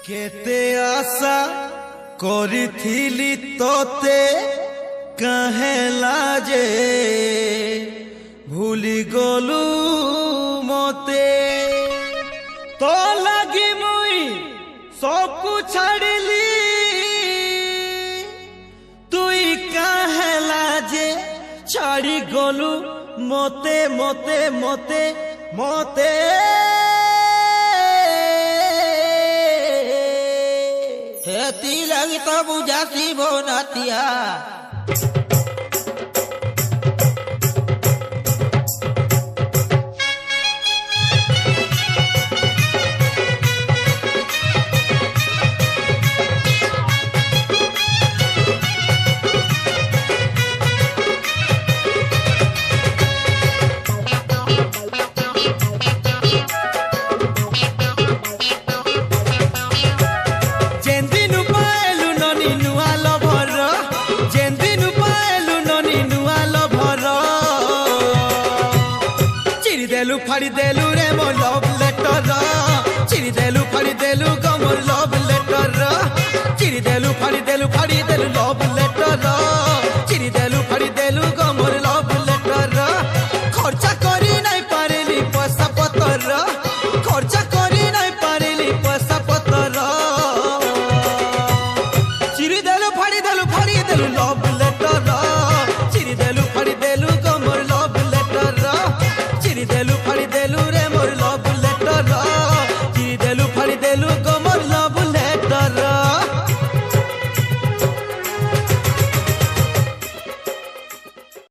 केते आशा करिथिली तोते कहे लाजे भूली गलु मते तो लगी मुई सबकु छाड़िली तुई कहे लाजे छाड़ी गलु मते मते मते मते हेती लगी तो बुझासी भो नतिया फाड़ी देलु